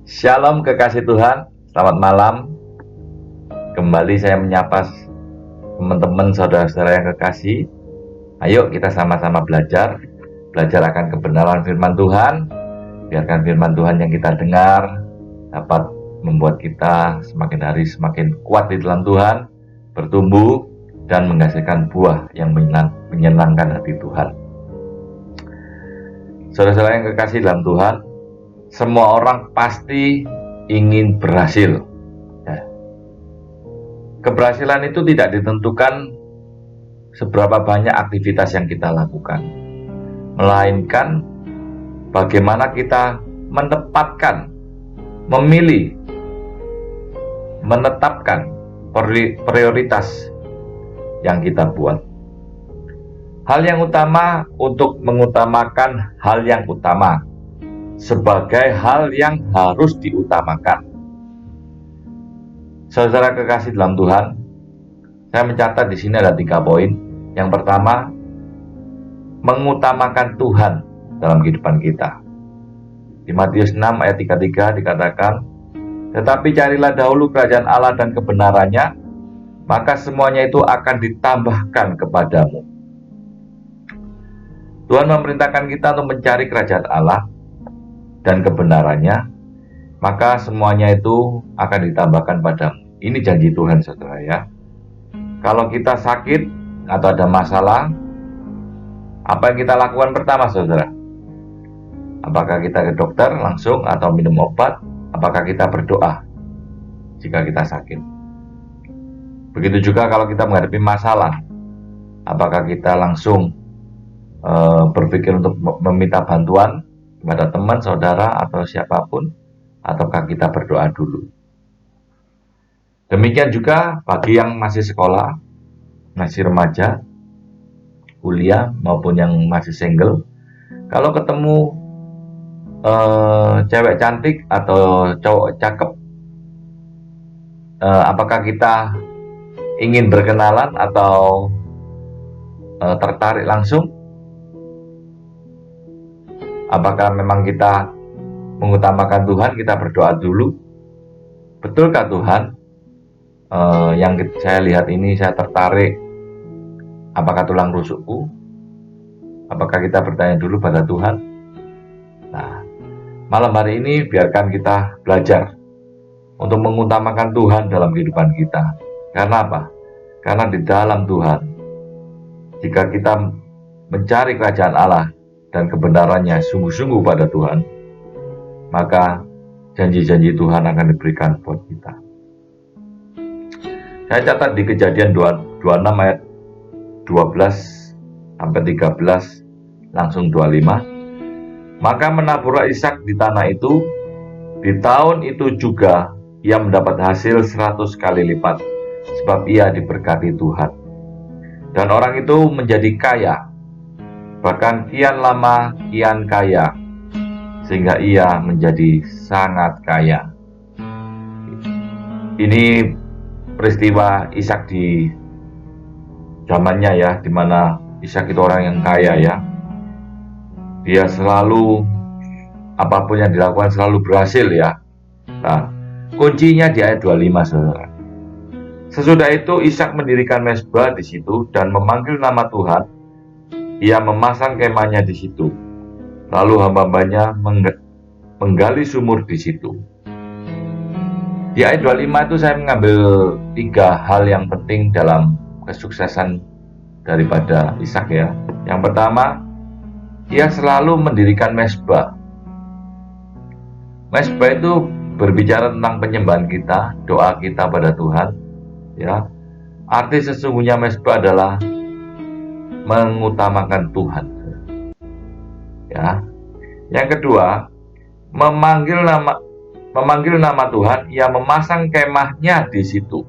Shalom kekasih Tuhan, selamat malam. Kembali saya menyapa teman-teman saudara-saudara yang kekasih. Ayo kita sama-sama belajar akan kebenaran firman Tuhan. Biarkan firman Tuhan yang kita dengar dapat membuat kita semakin hari semakin kuat di dalam Tuhan, bertumbuh dan menghasilkan buah yang menyenangkan hati Tuhan. Saudara-saudara yang kekasih dalam Tuhan, semua orang pasti ingin berhasil. Keberhasilan itu tidak ditentukan seberapa banyak aktivitas yang kita lakukan, melainkan bagaimana kita menetapkan, memilih, menetapkan prioritas yang kita buat. Hal yang utama untuk mengutamakan hal yang utama sebagai hal yang harus diutamakan. Saudara kekasih dalam Tuhan, saya mencatat di sini ada 3 poin. Yang pertama, mengutamakan Tuhan dalam kehidupan kita. Di Matius 6 ayat 33 dikatakan, "Tetapi carilah dahulu kerajaan Allah dan kebenarannya, maka semuanya itu akan ditambahkan kepadamu." Tuhan memerintahkan kita untuk mencari kerajaan Allah dan kebenarannya, maka semuanya itu akan ditambahkan padamu. Ini janji Tuhan, saudara ya. Kalau kita sakit atau ada masalah, apa yang kita lakukan pertama, saudara? Apakah kita ke dokter langsung atau minum obat? Apakah kita berdoa jika kita sakit? Begitu juga kalau kita menghadapi masalah, apakah kita langsung berpikir untuk meminta bantuan kepada teman, saudara, atau siapapun, ataukah kita berdoa dulu? Demikian juga bagi yang masih sekolah, masih remaja, kuliah, maupun yang masih single. Kalau ketemu cewek cantik atau cowok cakep, apakah kita ingin berkenalan atau tertarik langsung? Apakah memang kita mengutamakan Tuhan, kita berdoa dulu? Betulkah Tuhan, yang saya lihat ini saya tertarik, apakah tulang rusukku? Apakah kita bertanya dulu pada Tuhan? Nah, malam hari ini biarkan kita belajar untuk mengutamakan Tuhan dalam kehidupan kita. Karena apa? Karena di dalam Tuhan, jika kita mencari kerajaan Allah dan kebenarannya sungguh-sungguh pada Tuhan, maka janji-janji Tuhan akan diberikan buat kita. Saya catat di Kejadian 26 ayat 12 sampai 13, langsung 25. Maka menaburlah Ishak di tanah itu. Di tahun itu juga ia mendapat hasil 100 kali lipat, sebab ia diberkati Tuhan. Dan orang itu menjadi kaya, bahkan kian lama kian kaya, sehingga ia menjadi sangat kaya. Ini peristiwa Ishak di zamannya ya, dimana Ishak itu orang yang kaya ya. Dia selalu, apapun yang dilakukan selalu berhasil ya. Nah, kuncinya di ayat 25, saudara. Sesudah itu Ishak mendirikan mezbah di situ dan memanggil nama Tuhan. Ia memasang kemahnya di situ. Lalu hamba-hambanya menggali sumur di situ. Di ayat 25 itu saya mengambil 3 hal yang penting dalam kesuksesan daripada Ishak ya. Yang pertama, ia selalu mendirikan mezbah. Mezbah itu berbicara tentang penyembahan kita, doa kita pada Tuhan ya. Arti sesungguhnya mezbah adalah mengutamakan Tuhan ya. Yang kedua, memanggil nama Tuhan, ia memasang kemahnya di situ.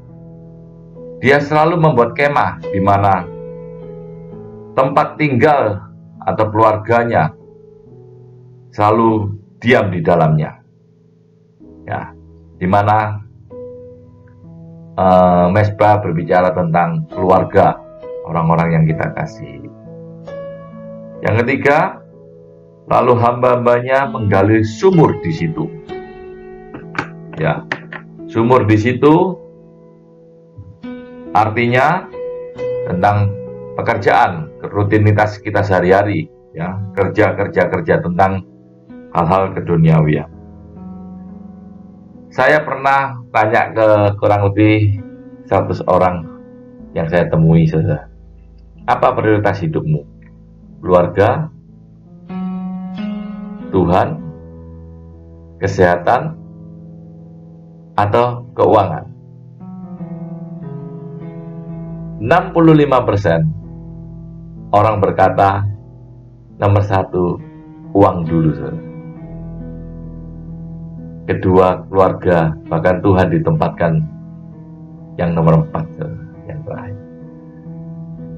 Dia selalu membuat kemah di mana tempat tinggal atau keluarganya selalu diam di dalamnya. Ya, di mana mezbah berbicara tentang keluarga, orang-orang yang kita kasih. Yang ketiga, lalu hamba-hambanya menggali sumur di situ. ya. Sumur di situ artinya tentang pekerjaan, rutinitas kita sehari-hari, ya, kerja tentang hal-hal keduniawian. Saya pernah tanya ke kurang lebih 100 orang yang saya temui, saudara. Apa prioritas hidupmu? Keluarga, Tuhan, kesehatan, atau keuangan? 65% orang berkata nomor 1 uang dulu, saudara. Kedua keluarga, bahkan Tuhan ditempatkan yang nomor 4, saudara, yang terakhir.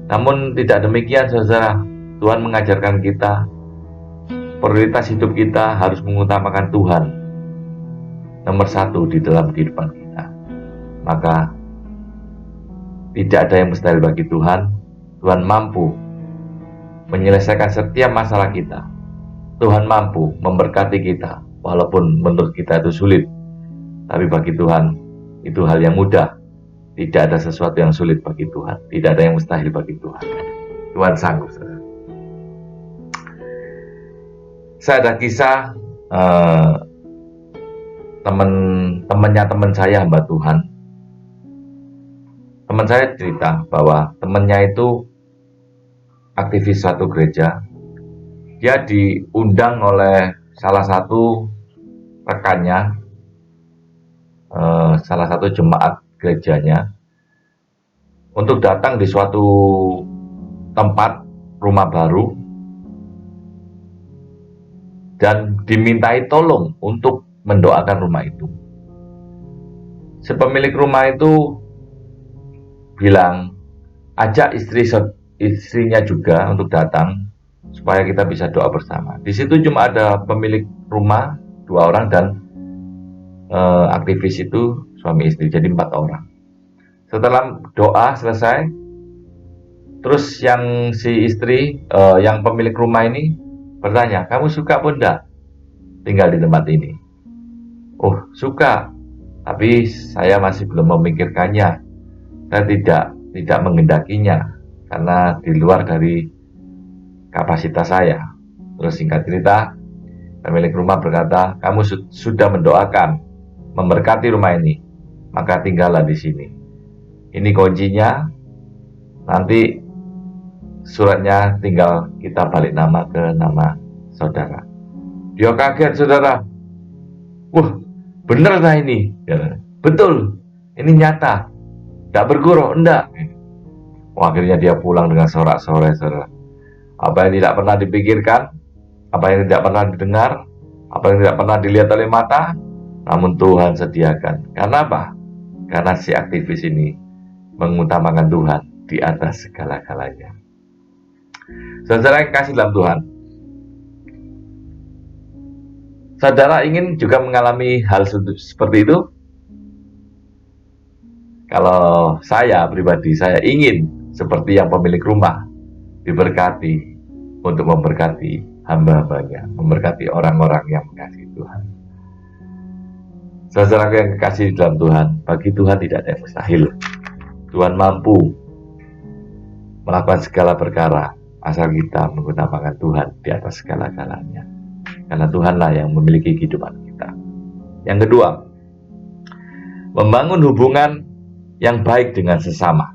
Namun tidak demikian, saudara. Tuhan mengajarkan kita prioritas hidup kita harus mengutamakan Tuhan nomor 1 di dalam kehidupan kita. Maka tidak ada yang mustahil bagi Tuhan. Tuhan mampu menyelesaikan setiap masalah kita. Tuhan mampu memberkati kita, walaupun menurut kita itu sulit. Tapi bagi Tuhan itu hal yang mudah. Tidak ada sesuatu yang sulit bagi Tuhan. Tidak ada yang mustahil bagi Tuhan. Tuhan sanggup, saudara. Saya ada kisah temannya teman saya, hamba Tuhan. Teman saya cerita bahwa temannya itu aktivis suatu gereja. Dia diundang oleh salah satu rekannya, salah satu jemaat gerejanya, untuk datang di suatu tempat rumah baru dan dimintai tolong untuk mendoakan rumah itu. Si pemilik rumah itu bilang, ajak istrinya juga untuk datang supaya kita bisa doa bersama. Di situ cuma ada pemilik rumah 2 orang dan aktivis itu suami istri, jadi 4 orang. Setelah doa selesai, terus yang si istri, yang pemilik rumah ini bertanya, kamu suka pun enggak tinggal di tempat ini? Oh, suka, tapi saya masih belum memikirkannya. Saya tidak mengendakinya karena di luar dari kapasitas saya. Terus singkat cerita, pemilik rumah berkata, kamu sudah mendoakan, memberkati rumah ini, maka tinggallah di sini. Ini kuncinya. Nanti suratnya tinggal kita balik nama ke nama saudara. Dia kaget, saudara. Wah, bener nah ini? Ya, betul, ini nyata. Tidak bergurau, enggak. Akhirnya dia pulang dengan sorak-sorai, saudara. Apa yang tidak pernah dipikirkan, apa yang tidak pernah didengar, apa yang tidak pernah dilihat oleh mata, namun Tuhan sediakan. Karena apa? Karena si aktivis ini mengutamakan Tuhan di atas segala-galanya. Saudara yang kasih dalam Tuhan, saudara ingin juga mengalami hal seperti itu? Kalau saya pribadi, saya ingin seperti yang pemilik rumah, diberkati untuk memberkati hamba-hambanya, memberkati orang-orang yang mengasihi Tuhan. Saudara yang kekasih dalam Tuhan, bagi Tuhan tidak ada yang mustahil. Tuhan mampu melakukan segala perkara asal kita mengutamakan Tuhan di atas segala-galanya. Karena Tuhanlah yang memiliki kehidupan kita. Yang kedua, membangun hubungan yang baik dengan sesama.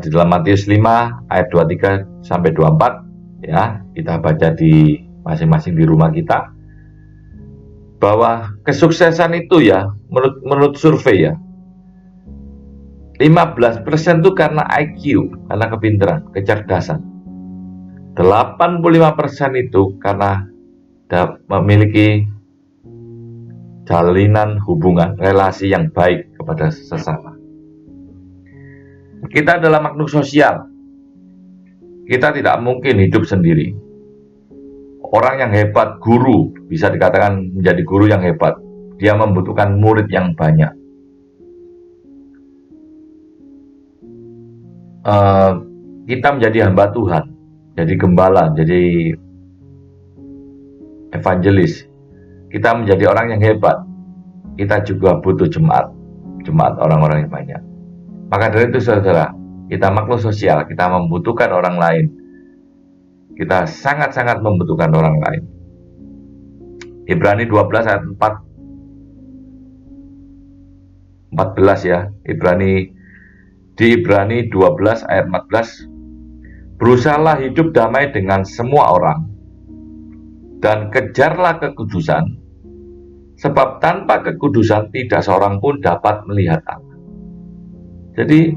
Di dalam Matius 5 ayat 23 sampai 24, ya, kita baca di masing-masing di rumah kita, bahwa kesuksesan itu ya menurut survei ya 15% itu karena IQ, karena kepintaran, kecerdasan. 85% itu karena memiliki jalinan hubungan, relasi yang baik kepada sesama. Kita adalah makhluk sosial. Kita tidak mungkin hidup sendiri. Orang yang hebat, guru, bisa dikatakan menjadi guru yang hebat. Dia membutuhkan murid yang banyak. Kita menjadi hamba Tuhan, jadi gembala, jadi evangelis. kita menjadi orang yang hebat, kita juga butuh jemaat orang-orang yang banyak. Maka dari itu saudara, kita makhluk sosial, kita membutuhkan orang lain. Kita sangat-sangat membutuhkan orang lain. Ibrani 12 ayat 14 ya. Di Ibrani 12 ayat 14, berusahalah hidup damai dengan semua orang dan kejarlah kekudusan, sebab tanpa kekudusan tidak seorang pun dapat melihat Allah. Jadi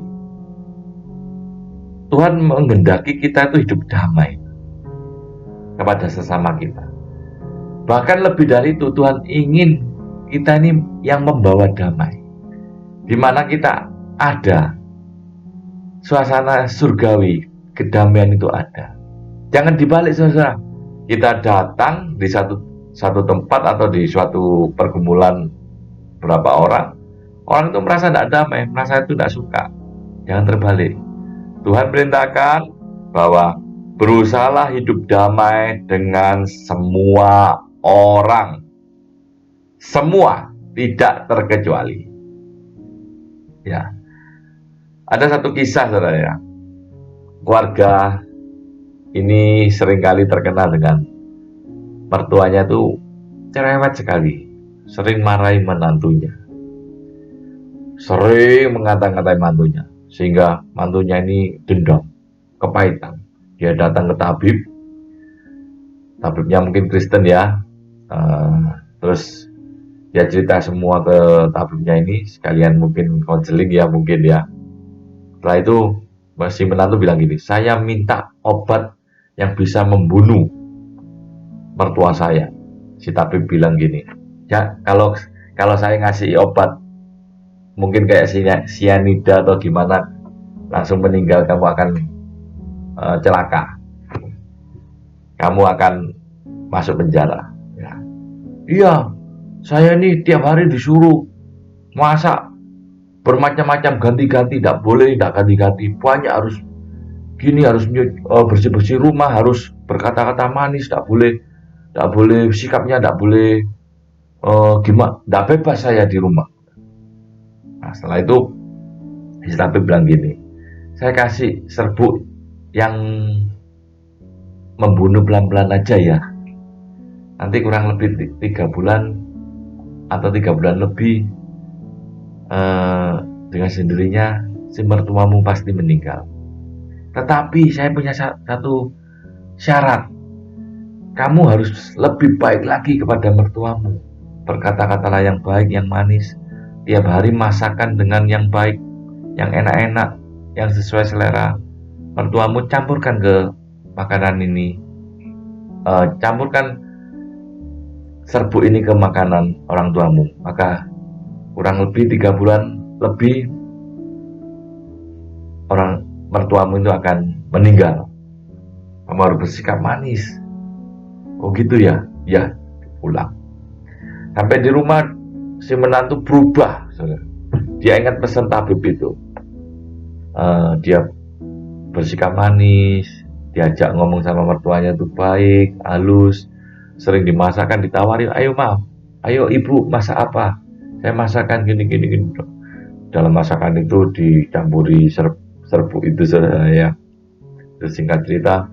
Tuhan menghendaki kita itu hidup damai kepada sesama kita. Bahkan lebih dari itu, Tuhan ingin kita ini yang membawa damai, di mana kita ada suasana surgawi, kedamaian itu ada. Jangan dibalik saudara, kita datang di satu tempat atau di suatu pergumulan berapa orang itu merasa tidak damai, merasa itu tidak suka. Jangan terbalik. Tuhan perintahkan bahwa berusahalah hidup damai dengan semua orang, semua, tidak terkecuali. Ya, ada satu kisah saudara ya, keluarga ini seringkali terkenal dengan mertuanya tuh cerewet sekali, sering marahi menantunya, sering mengata-ngatai mantunya, sehingga mantunya ini dendam, kepahitan. Dia datang ke tabibnya mungkin Kristen ya, terus dia cerita semua ke tabibnya ini, sekalian mungkin konseling ya mungkin ya. Setelah itu si menantu bilang gini, saya minta obat yang bisa membunuh mertua saya. Si tabib bilang gini, ya kalau saya ngasih obat mungkin kayak sianida atau gimana, langsung meninggal, kamu akan celaka, kamu akan masuk penjara. Ya. Iya, saya ini tiap hari disuruh masak bermacam-macam, ganti-ganti, tidak boleh tidak ganti-ganti, banyak harus gini, harus bersih-bersih rumah, harus berkata-kata manis, tidak boleh sikapnya, tidak boleh gimana, tidak bebas saya di rumah. Nah, setelah itu si tabib bilang gini, saya kasih serbuk yang membunuh pelan-pelan aja ya, nanti kurang lebih 3 bulan atau 3 bulan lebih, dengan sendirinya si mertuamu pasti meninggal. Tetapi saya punya satu syarat, kamu harus lebih baik lagi kepada mertuamu, berkata-katalah yang baik, yang manis, tiap hari masakan dengan yang baik, yang enak-enak, yang sesuai selera mertuamu, campurkan ke makanan ini, campurkan serbuk ini ke makanan orang tuamu, maka kurang lebih 3 bulan lebih orang mertuamu itu akan meninggal. Kamu harus bersikap manis. Oh gitu ya? Ya, pulang. Sampai di rumah si menantu berubah, saudara. Dia ingat pesan tabib itu. Dia bersikap manis, diajak ngomong sama mertuanya itu baik, halus, sering dimasakkan, ditawarin, ayo maaf, ayo ibu masak apa? Saya masakan gini. Dalam masakan itu dicampuri serbuk itu saudara ya. Terus singkat cerita,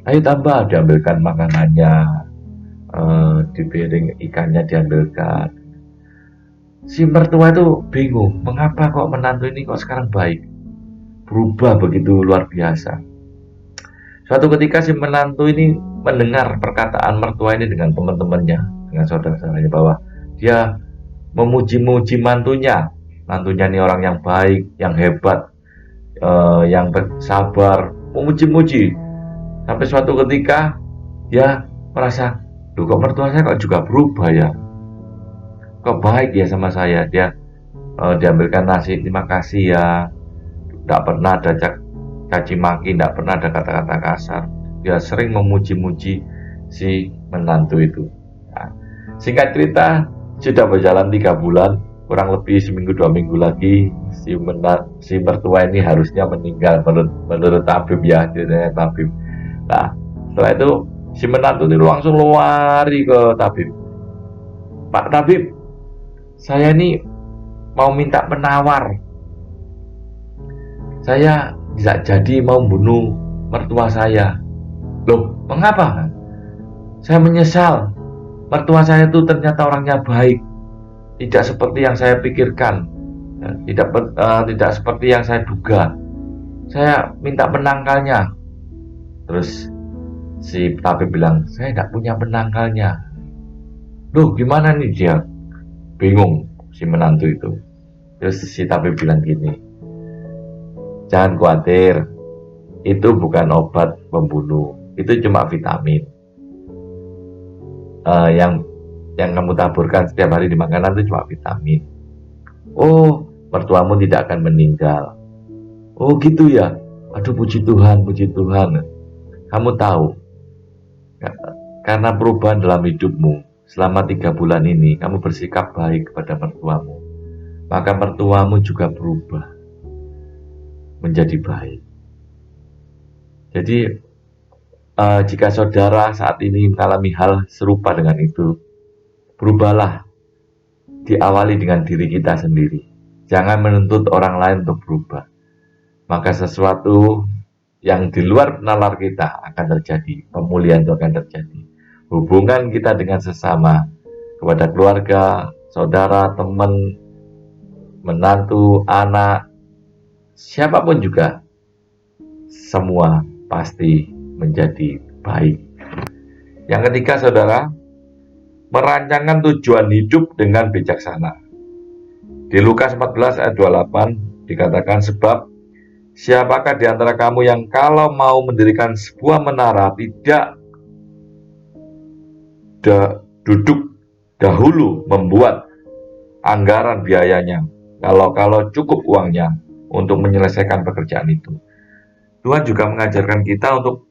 ayo tambah, diambilkan makanannya, di piring ikannya diambilkan. Si mertua itu bingung, mengapa kok menantu ini kok sekarang baik, berubah begitu luar biasa. Suatu ketika si menantu ini mendengar perkataan mertua ini dengan teman-temannya, dengan saudara-saudaranya, bahwa dia memuji-muji mantunya ini orang yang baik, yang hebat, yang sabar, memuji-muji. Sampai suatu ketika dia merasa, loh kok mertua saya kok juga berubah ya, kok baik ya sama saya. Dia diambilkan nasi, terima kasih ya, tidak pernah ada caci maki, tidak pernah ada kata-kata kasar. Dia sering memuji-muji si menantu itu. Nah, singkat cerita, sudah berjalan 3 bulan, kurang lebih seminggu 2 minggu lagi si mertua ini harusnya meninggal menurut tabib ya, ceritanya tabib. Nah, setelah itu si menantu ini langsung lari ke tabib. Pak Tabib, saya ini mau minta penawar. Saya bisa jadi mau bunuh mertua saya. Loh, mengapa? Saya menyesal. Mertua saya itu ternyata orangnya baik, tidak seperti yang saya pikirkan, tidak seperti yang saya duga. Saya minta penangkalnya. Terus si tabib bilang, saya tidak punya penangkalnya. Loh, gimana nih dia? Bingung si menantu itu. Terus si tabib bilang gini, jangan khawatir, itu bukan obat pembunuh, itu cuma vitamin. Yang kamu taburkan setiap hari di makanan itu cuma vitamin. Oh, mertuamu tidak akan meninggal. Oh gitu ya. Aduh, puji Tuhan, puji Tuhan. Kamu tahu, karena perubahan dalam hidupmu selama 3 bulan ini, kamu bersikap baik kepada mertuamu, maka mertuamu juga berubah menjadi baik. Jadi jika saudara saat ini mengalami hal serupa dengan itu, berubahlah. Diawali dengan diri kita sendiri. Jangan menuntut orang lain untuk berubah. Maka sesuatu yang di luar nalar kita akan terjadi. Pemulihan itu akan terjadi. Hubungan kita dengan sesama, kepada keluarga, saudara, teman, menantu, anak, siapapun juga, semua pasti menjadi baik. Yang ketiga, saudara, merancangkan tujuan hidup dengan bijaksana. Di Lukas 14 ayat 28 dikatakan, sebab siapakah di antara kamu yang kalau mau mendirikan sebuah menara tidak duduk dahulu membuat anggaran biayanya, kalau cukup uangnya untuk menyelesaikan pekerjaan itu. Tuhan juga mengajarkan kita untuk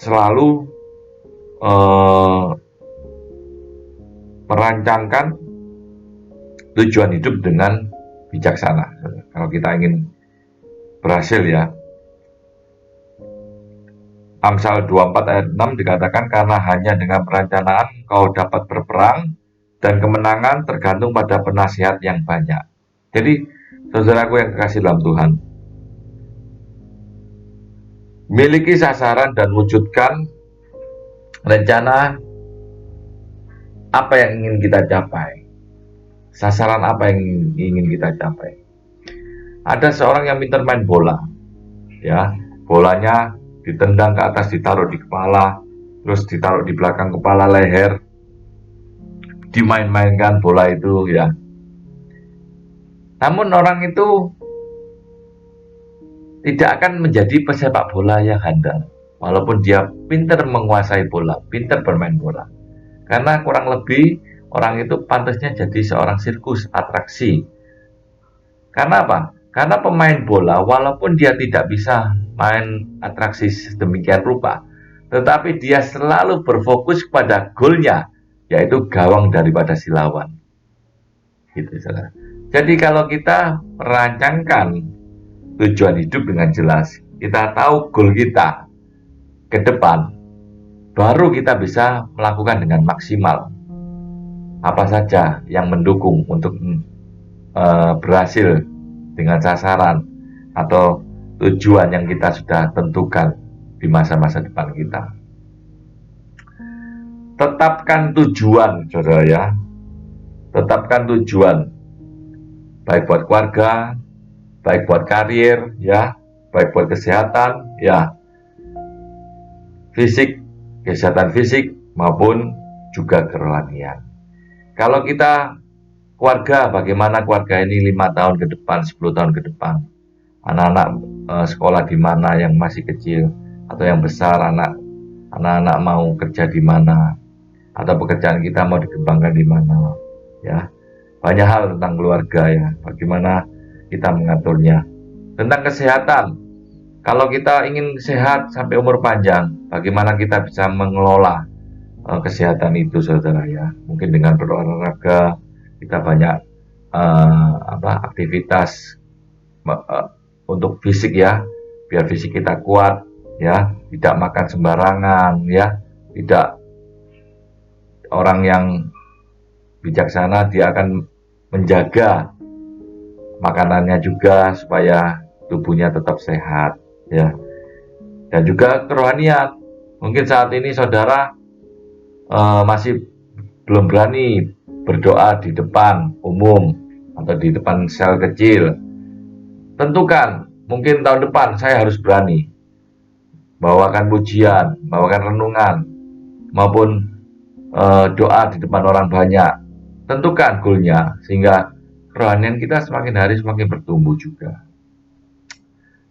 selalu merancangkan tujuan hidup dengan bijaksana. Kalau kita ingin berhasil ya. Amsal 24 ayat 6 dikatakan, karena hanya dengan perencanaan kau dapat berperang, dan kemenangan tergantung pada penasihat yang banyak. Jadi, saudaraku yang kekasih dalam Tuhan, miliki sasaran dan wujudkan rencana apa yang ingin kita capai. Sasaran apa yang ingin kita capai. Ada seorang yang pintar main bola, ya, bolanya ditendang ke atas, ditaruh di kepala, terus ditaruh di belakang kepala, leher, dimain-mainkan bola itu, ya. Namun orang itu tidak akan menjadi pesepak bola yang handal, walaupun dia pintar menguasai bola, pintar bermain bola. Karena kurang lebih orang itu pantasnya jadi seorang sirkus, atraksi. Karena apa? Karena pemain bola, walaupun dia tidak bisa main atraksi sedemikian rupa, tetapi dia selalu berfokus pada golnya, yaitu gawang daripada si lawan. Gitu, saudara. Jadi kalau kita merancangkan tujuan hidup dengan jelas, kita tahu goal kita ke depan, baru kita bisa melakukan dengan maksimal apa saja yang mendukung untuk berhasil dengan sasaran atau tujuan yang kita sudah tentukan di masa-masa depan kita. Tetapkan tujuan, saudara ya. Tetapkan tujuan, baik buat keluarga, baik buat karir, ya, baik buat kesehatan, ya, fisik, kesehatan fisik maupun juga kerohanian. Kalau kita keluarga, bagaimana keluarga ini 5 tahun ke depan, 10 tahun ke depan? Anak-anak sekolah di mana yang masih kecil, atau yang besar, anak-anak mau kerja di mana, atau pekerjaan kita mau dikembangkan di mana, ya. Banyak hal tentang keluarga, ya, bagaimana kita mengaturnya. Tentang kesehatan, kalau kita ingin sehat sampai umur panjang, bagaimana kita bisa mengelola kesehatan itu, saudara ya. Mungkin dengan berolahraga, kita banyak aktivitas untuk fisik ya, biar fisik kita kuat ya, tidak makan sembarangan ya, tidak orang yang bijaksana, dia akan menjaga makanannya juga supaya tubuhnya tetap sehat, ya. Dan juga kerohanian. Mungkin saat ini saudara masih belum berani berdoa di depan umum atau di depan sel kecil. Tentukan, mungkin tahun depan saya harus berani bawakan pujian, bawakan renungan, maupun doa di depan orang banyak. Tentukan goalnya, sehingga kerohanian kita semakin hari semakin bertumbuh juga.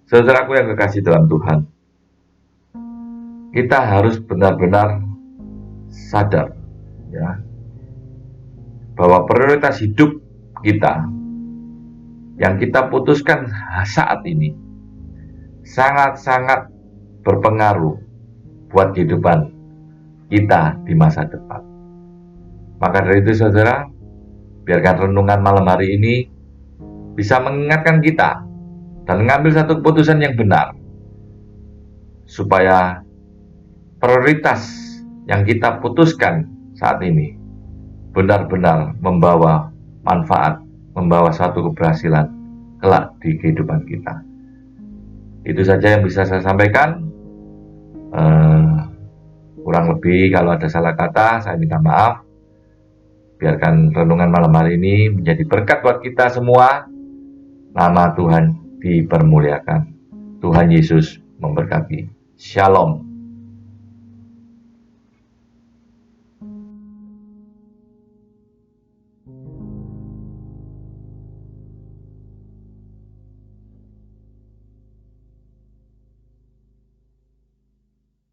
Saudaraku yang kekasih dalam Tuhan, kita harus benar-benar sadar, ya, bahwa prioritas hidup kita yang kita putuskan saat ini sangat-sangat berpengaruh buat kehidupan kita di masa depan. Maka dari itu saudara, biarkan renungan malam hari ini bisa mengingatkan kita dan mengambil satu keputusan yang benar, supaya prioritas yang kita putuskan saat ini benar-benar membawa manfaat, membawa suatu keberhasilan kelak di kehidupan kita. Itu saja yang bisa saya sampaikan. Kurang lebih kalau ada salah kata, saya minta maaf. Biarkan renungan malam hari ini menjadi berkat buat kita semua. Nama Tuhan dipermuliakan. Tuhan Yesus memberkati. Shalom.